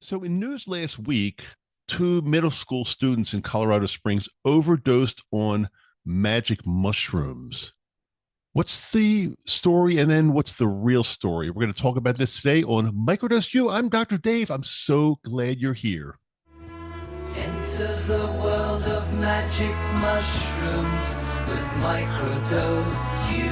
So, in news last week, two middle school students in Colorado Springs overdosed on magic mushrooms. What's the story? And then what's the real story? We're going to talk about this today on Microdose U. I'm Dr. Dave. I'm so glad you're here. Enter the world of magic mushrooms with Microdose U.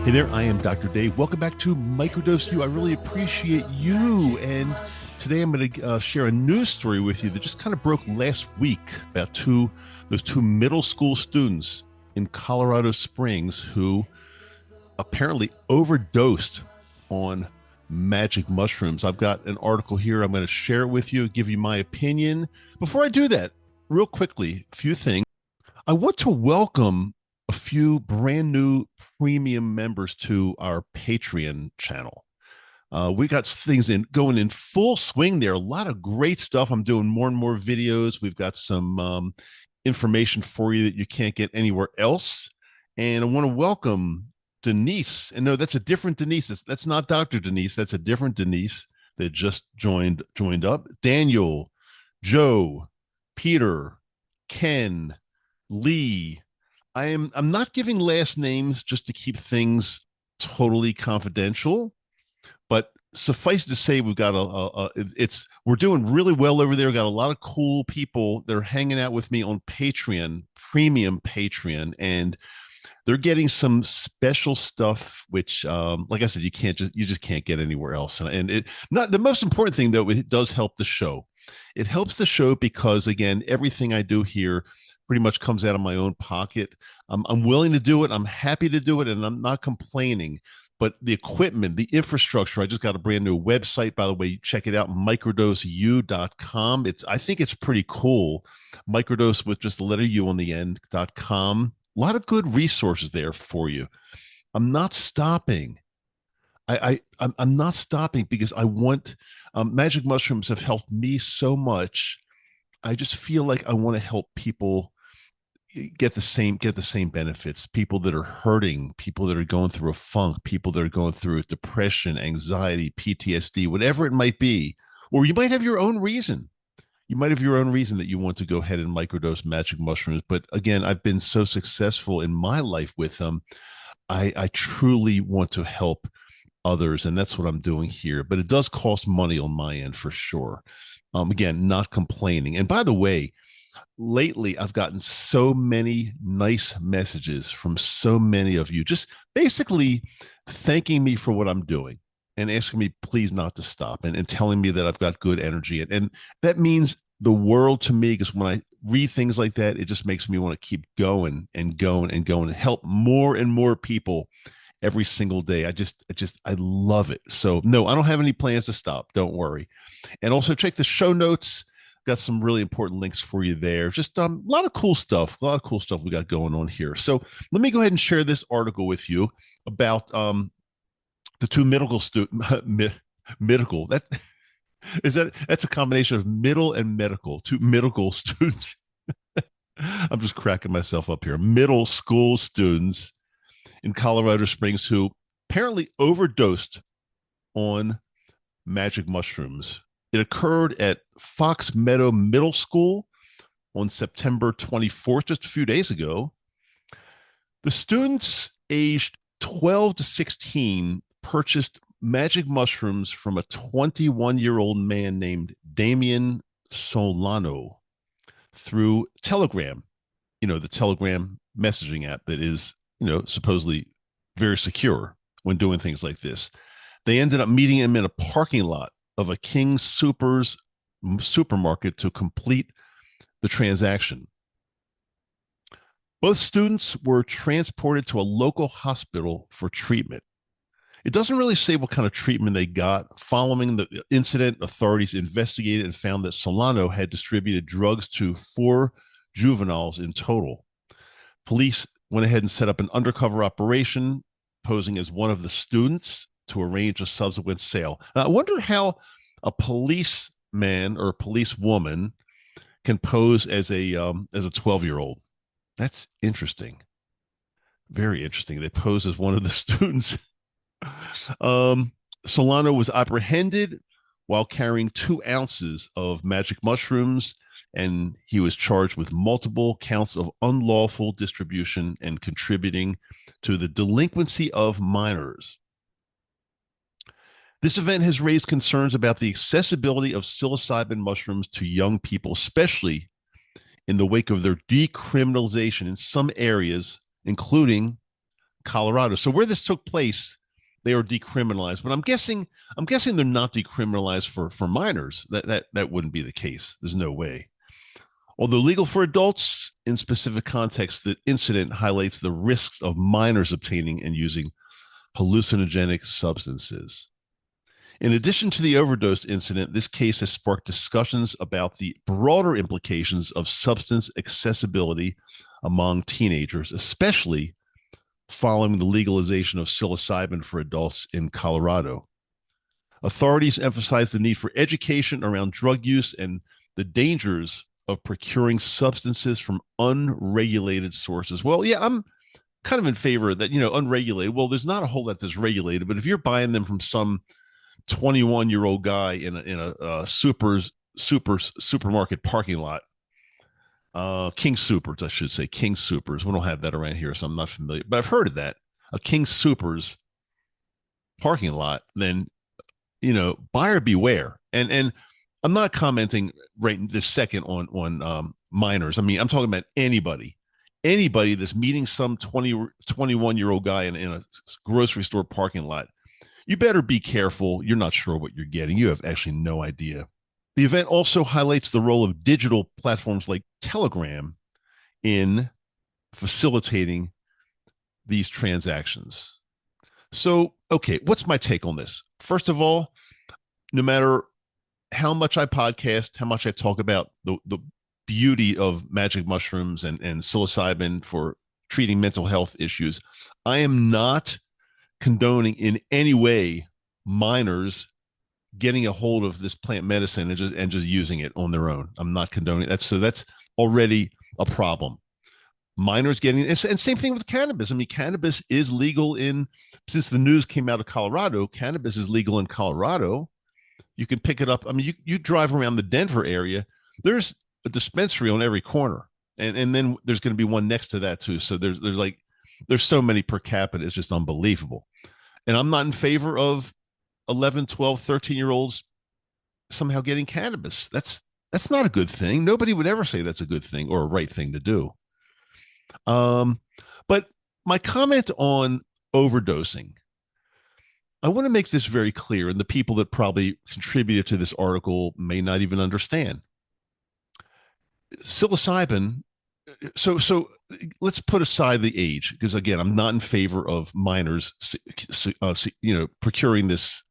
Hey there, I am Dr. Dave. Welcome back to Microdose U. I really appreciate you. And today I'm going to share a news story with you that just kind of broke last week about those two middle school students in Colorado Springs who apparently overdosed on magic mushrooms. I've got an article here. I'm going to share it with you, give you my opinion. Before I do that, real quickly, a few things. I want to welcome a few brand new premium members to our Patreon channel. We got things going in full swing there. A lot of great stuff. I'm doing more and more videos. We've got some information for you that you can't get anywhere else. And I want to welcome Denise. And no, that's a different Denise. That's not Dr. Denise. That's a different Denise that just joined up. Daniel, Joe, Peter, Ken, Lee. I'm not giving last names just to keep things totally confidential, but suffice to say, we've got we're doing really well over there. We've got a lot of cool people that are hanging out with me on Patreon, premium Patreon, and they're getting some special stuff, which, like I said, you just can't get anywhere else. And it not the most important thing though, it does help the show. It helps the show because again, everything I do here pretty much comes out of my own pocket. I'm willing to do it. I'm happy to do it, and I'm not complaining. But the equipment, the infrastructure, I just got a brand new website, by the way. Check it out, microdoseu.com. I think it's pretty cool. Microdose with just the letter U on the end.com. A lot of good resources there for you. I'm not stopping. I'm not stopping because I want magic mushrooms have helped me so much. I just feel like I want to help people get the same benefits. People that are hurting, people that are going through a funk, people that are going through depression, anxiety, PTSD, whatever it might be. Or you might have your own reason. You might have your own reason that you want to go ahead and microdose magic mushrooms. But again, I've been so successful in my life with them. I truly want to help others, and that's what I'm doing here. But it does cost money on my end for sure. Again, not complaining. And by the way, lately I've gotten so many nice messages from so many of you, just basically thanking me for what I'm doing and asking me please not to stop, and telling me that I've got good energy. And that means the world to me, because when I read things like that, it just makes me want to keep going and going and going and help more and more people every single day. I love it. So no, I don't have any plans to stop. Don't worry. And also check the show notes. Got some really important links for you there. Just a lot of cool stuff. A lot of cool stuff we got going on here. So let me go ahead and share this article with you about the two medical student medical. That's a combination of middle and medical. Two medical students. I'm just cracking myself up here. Middle school students in Colorado Springs who apparently overdosed on magic mushrooms. It occurred at Fox Meadow Middle School on September 24th, just a few days ago. The students aged 12 to 16 purchased magic mushrooms from a 21-year-old man named Damian Solano through Telegram, the Telegram messaging app that is, supposedly very secure when doing things like this. They ended up meeting him in a parking lot of a King Soopers supermarket to complete the transaction. Both students were transported to a local hospital for treatment. It doesn't really say what kind of treatment they got. Following the incident, authorities investigated and found that Solano had distributed drugs to 4 juveniles in total. Police went ahead and set up an undercover operation, posing as one of the students to arrange a subsequent sale. Now, I wonder how a policeman or a policewoman can pose as a 12-year-old. That's interesting. Very interesting. They pose as one of the students. Solano was apprehended while carrying 2 ounces of magic mushrooms, and he was charged with multiple counts of unlawful distribution and contributing to the delinquency of minors. This event has raised concerns about the accessibility of psilocybin mushrooms to young people, especially in the wake of their decriminalization in some areas, including Colorado. So where this took place, they are decriminalized, but I'm guessing they're not decriminalized for minors. That wouldn't be the case. There's no way. Although legal for adults in specific contexts, the incident highlights the risks of minors obtaining and using hallucinogenic substances. In addition to the overdose incident, this case has sparked discussions about the broader implications of substance accessibility among teenagers, especially following the legalization of psilocybin for adults in Colorado. Authorities emphasize the need for education around drug use and the dangers of procuring substances from unregulated sources. Well, yeah, I'm kind of in favor of that, unregulated. Well, there's not a whole lot that's regulated, but if you're buying them from some 21-year-old guy in a supermarket parking lot, King Supers, I should say, King Supers. We don't have that around here, so I'm not familiar, but I've heard of that. A King Supers parking lot, then buyer beware. And I'm not commenting right this second on minors. I mean, I'm talking about anybody that's meeting some 21-year-old guy in a grocery store parking lot. You better be careful. You're not sure what you're getting. You have actually no idea. The event also highlights the role of digital platforms like Telegram in facilitating these transactions. So, okay, what's my take on this? First of all, no matter how much I podcast, how much I talk about the beauty of magic mushrooms and psilocybin for treating mental health issues, I am not condoning in any way minors getting a hold of this plant medicine and just using it on their own. I'm not condoning that. So that's already a problem. Minors getting, and same thing with cannabis. I mean, cannabis is legal since the news came out of Colorado, cannabis is legal in Colorado. You can pick it up. I mean, you drive around the Denver area, there's a dispensary on every corner. And then there's going to be one next to that too. So there's so many per capita. It's just unbelievable. And I'm not in favor of 11, 12, 13-year-olds somehow getting cannabis. That's not a good thing. Nobody would ever say that's a good thing or a right thing to do. But my comment on overdosing, I want to make this very clear, and the people that probably contributed to this article may not even understand. Psilocybin, so let's put aside the age, because again, I'm not in favor of minors, procuring this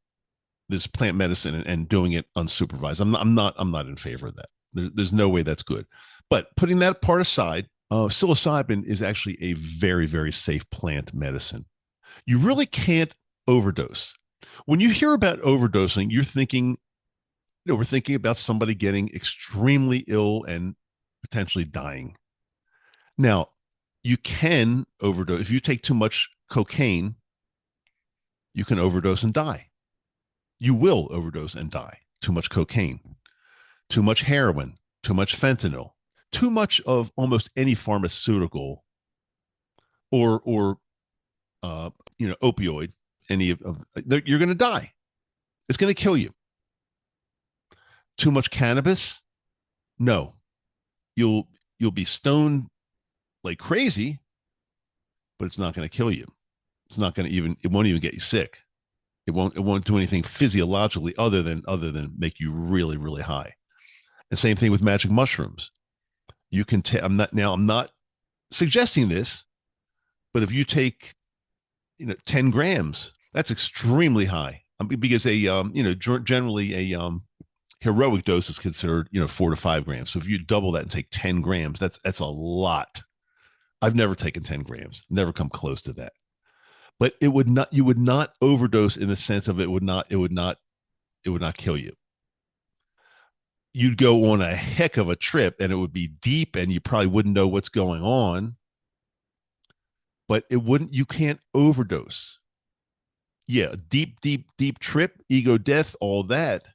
plant medicine and doing it unsupervised. I'm not in favor of that. There's no way that's good. But putting that part aside, psilocybin is actually a very, very safe plant medicine. You really can't overdose. When you hear about overdosing, you're thinking, we're thinking about somebody getting extremely ill and potentially dying. Now, you can overdose. If you take too much cocaine, you can overdose and die. You will overdose and die. Too much cocaine, too much heroin, too much fentanyl, too much of almost any pharmaceutical or opioid, you're going to die. It's going to kill you. Too much cannabis? No. You'll be stoned like crazy, but it's not going to kill you. It's not going to it won't even get you sick. It won't do anything physiologically other than make you really, really high. And same thing with magic mushrooms. You can I'm not suggesting this, but if you take 10 grams, that's extremely high. Because generally a heroic dose is considered 4 to 5 grams. So if you double that and take 10 grams, that's a lot. I've never taken 10 grams, never come close to that. But you would not overdose in the sense of it would not kill you. You'd go on a heck of a trip and it would be deep and you probably wouldn't know what's going on, but you can't overdose. Yeah, deep, deep, deep trip, ego death, all that.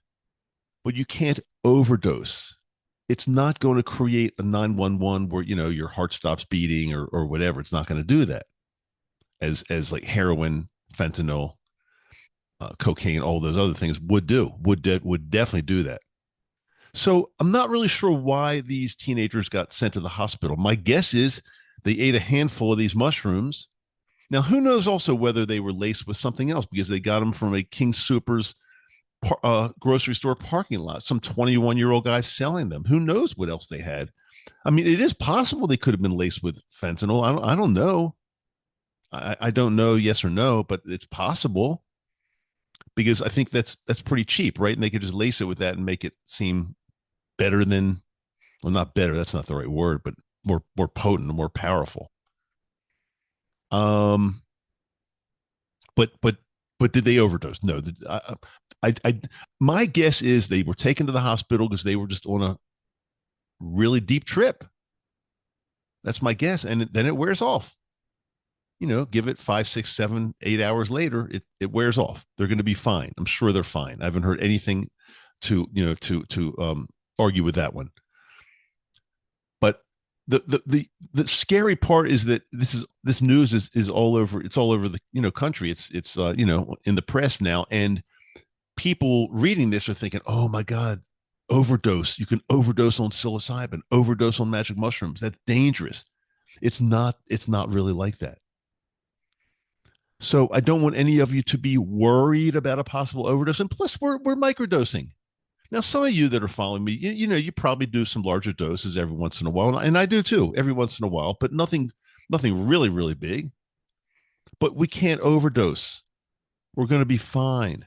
But you can't overdose. It's not going to create a 911 where, your heart stops beating or whatever. It's not going to do that as like heroin, fentanyl, cocaine, all those other things would do, would definitely do that. So I'm not really sure why these teenagers got sent to the hospital. My guess is they ate a handful of these mushrooms. Now, who knows also whether they were laced with something else because they got them from a King Soopers grocery store parking lot, some 21-year-old guy selling them. Who knows what else they had? I mean, it is possible they could have been laced with fentanyl. I don't know. I don't know, yes or no, but it's possible because I think that's pretty cheap, right? And they could just lace it with that and make it seem better than, well, not better. That's not the right word, but more potent, more powerful. Um, but did they overdose? No. My guess is they were taken to the hospital because they were just on a really deep trip. That's my guess, and then it wears off. Give it 5, 6, 7, 8 hours later, it wears off. They're going to be fine. I'm sure they're fine. I haven't heard anything to argue with that one. But the scary part is that this news is all over. It's all over the country. It's in the press now, and people reading this are thinking, oh my God, overdose. You can overdose on psilocybin, overdose on magic mushrooms. That's dangerous. It's not really like that. So I don't want any of you to be worried about a possible overdose. And plus, we're microdosing. Now, some of you that are following me, you probably do some larger doses every once in a while, and I do too, every once in a while, but nothing really, really big. But we can't overdose. We're going to be fine.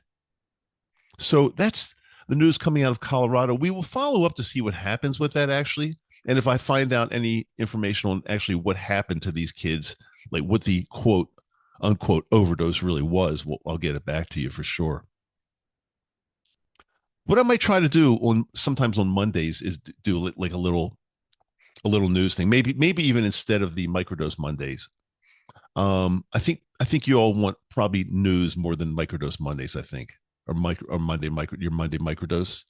So that's the news coming out of Colorado. We will follow up to see what happens with that actually, and if I find out any information on actually what happened to these kids, like what the quote unquote overdose really was, I'll get it back to you for sure. What I might try to do sometimes on Mondays is do like a little news thing. Maybe even instead of the microdose Mondays. I think you all want probably news more than microdose Mondays. I think or your Monday microdose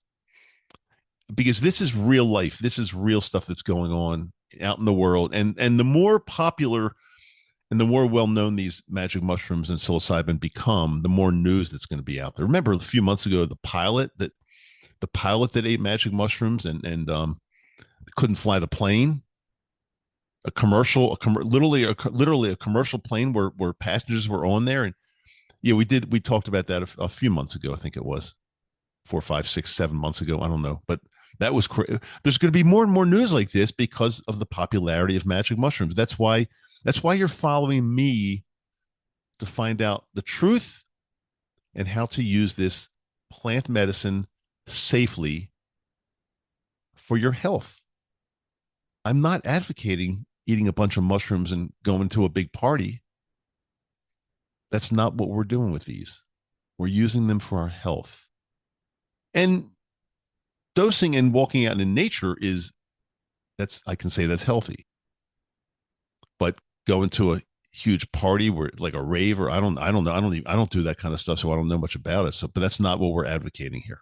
because this is real life. This is real stuff that's going on out in the world, and the more popular and the more well-known these magic mushrooms and psilocybin become, the more news that's going to be out there. Remember a few months ago, the pilot that ate magic mushrooms and couldn't fly the plane. Literally a commercial plane where passengers were on there, and yeah, we talked about that a few months ago. I think it was 4, 5, 6, 7 months ago. I don't know, but that was there's going to be more and more news like this because of the popularity of magic mushrooms. That's why you're following me to find out the truth and how to use this plant medicine safely for your health. I'm not advocating eating a bunch of mushrooms and going to a big party. That's not what we're doing with these. We're using them for our health. And dosing and walking out in nature I can say that's healthy. But going to a huge party where like a rave or I don't know. I don't do that kind of stuff, so I don't know much about it. So, but that's not what we're advocating here.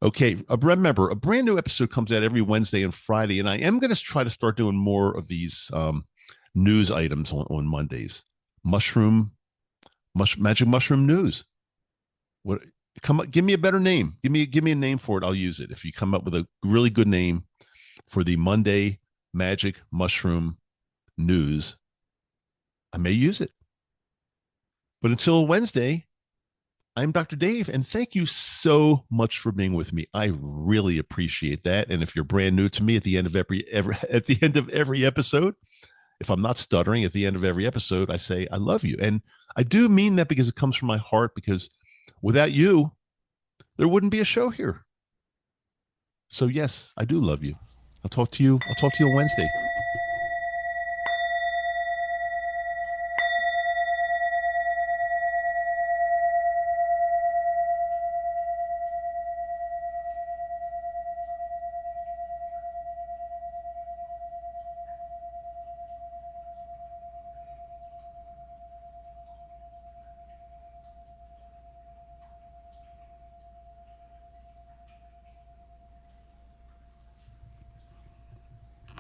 Okay, remember, a brand new episode comes out every Wednesday and Friday, and I am going to try to start doing more of these news items on Mondays. Magic mushroom news. What? Give me a better name. Give me a name for it. I'll use it. If you come up with a really good name for the Monday magic mushroom news, I may use it. But until Wednesday, I'm Dr. Dave, and thank you so much for being with me. I really appreciate that. And if you're brand new to me at the end of every episode, if I'm not stuttering at the end of every episode, I say I love you. And I do mean that because it comes from my heart, because without you, there wouldn't be a show here. So yes, I do love you. I'll talk to you on Wednesday.